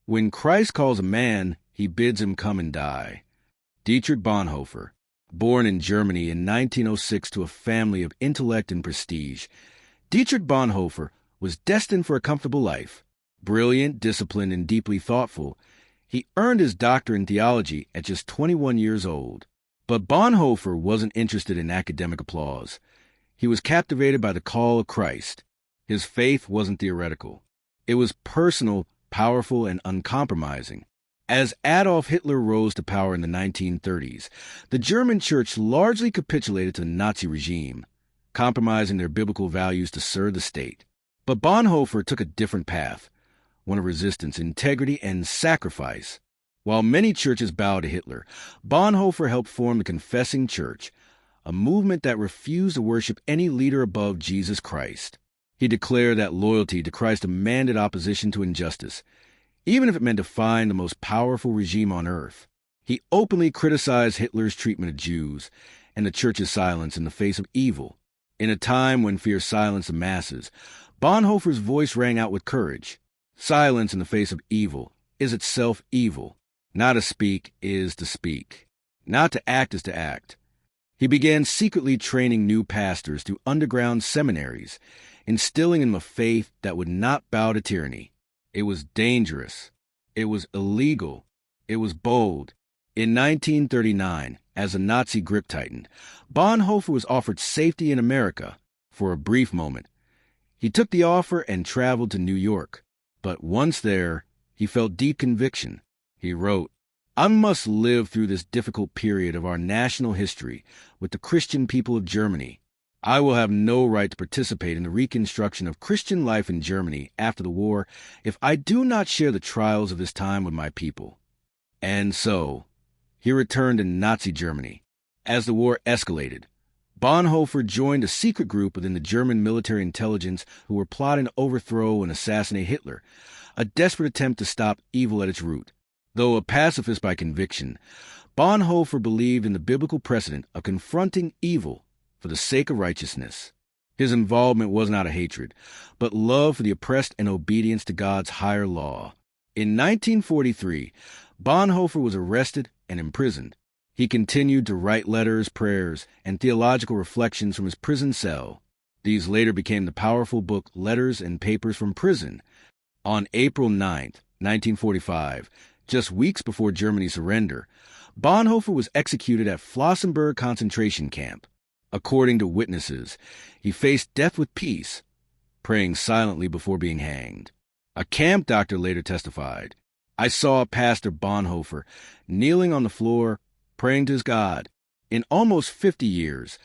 When Christ calls a man, he bids him come and die. Dietrich Bonhoeffer, born in Germany in 1906 to a family of intellect and prestige, Dietrich Bonhoeffer was destined for a comfortable life. Brilliant, disciplined, and deeply thoughtful, he earned his doctor in theology at just 21 years old. But Bonhoeffer wasn't interested in academic applause. He was captivated by the call of Christ. His faith wasn't theoretical. It was personal, powerful, and uncompromising. As Adolf Hitler rose to power in the 1930s, the German church largely capitulated to the Nazi regime, compromising their biblical values to serve the state. But Bonhoeffer took a different path, one of resistance, integrity, and sacrifice. While many churches bowed to Hitler, Bonhoeffer helped form the Confessing Church, a movement that refused to worship any leader above Jesus Christ. He declared that loyalty to Christ demanded opposition to injustice, even if it meant defying the most powerful regime on earth. He openly criticized Hitler's treatment of Jews and the church's silence in the face of evil. In a time when fear silenced the masses, Bonhoeffer's voice rang out with courage. Silence in the face of evil is itself evil. Not to speak is to speak. Not to act is to act. He began secretly training new pastors through underground seminaries, instilling in them a faith that would not bow to tyranny. It was dangerous. It was illegal. It was bold. In 1939, as the Nazi grip tightened, Bonhoeffer was offered safety in America for a brief moment. He took the offer and traveled to New York. But once there, he felt deep conviction. He wrote, "I must live through this difficult period of our national history with the Christian people of Germany. I will have no right to participate in the reconstruction of Christian life in Germany after the war if I do not share the trials of this time with my people." And so, he returned to Nazi Germany. As the war escalated, Bonhoeffer joined a secret group within the German military intelligence who were plotting to overthrow and assassinate Hitler, a desperate attempt to stop evil at its root. Though a pacifist by conviction, Bonhoeffer believed in the biblical precedent of confronting evil for the sake of righteousness. His involvement was not a hatred, but love for the oppressed and obedience to God's higher law. In 1943, Bonhoeffer was arrested and imprisoned. He continued to write letters, prayers, and theological reflections from his prison cell. These later became the powerful book Letters and Papers from Prison. On April 9, 1945, just weeks before Germany's surrender, Bonhoeffer was executed at Flossenburg concentration camp. According to witnesses, he faced death with peace, praying silently before being hanged. A camp doctor later testified, "I saw Pastor Bonhoeffer kneeling on the floor, praying to his God. In almost 50 years,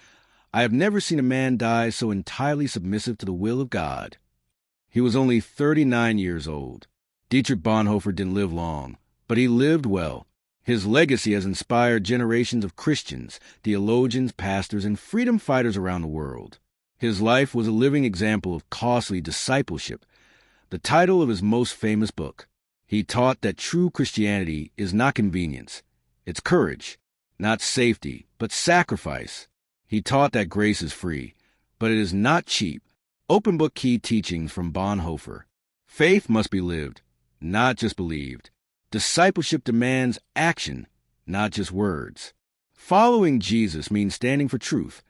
I have never seen a man die so entirely submissive to the will of God." He was only 39 years old. Dietrich Bonhoeffer didn't live long, but he lived well. His legacy has inspired generations of Christians, theologians, pastors, and freedom fighters around the world. His life was a living example of costly discipleship, the title of his most famous book. He taught that true Christianity is not convenience, it's courage. Not safety, but sacrifice. He taught that grace is free, but it is not cheap. Open book key teachings from Bonhoeffer. Faith must be lived, not just believed. Discipleship demands action, not just words. Following Jesus means standing for truth,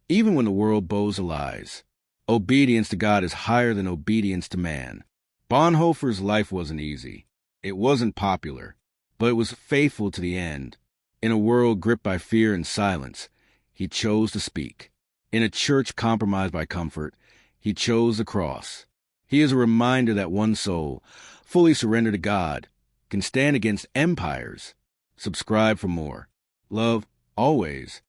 even when the world bows the lies. Obedience to God is higher than obedience to man. Bonhoeffer's life wasn't easy. It wasn't popular, but it was faithful to the end. In a world gripped by fear and silence, he chose to speak. In a church compromised by comfort, he chose the cross. He is a reminder that one soul, fully surrendered to God, can stand against empires. Subscribe for more. Love, always.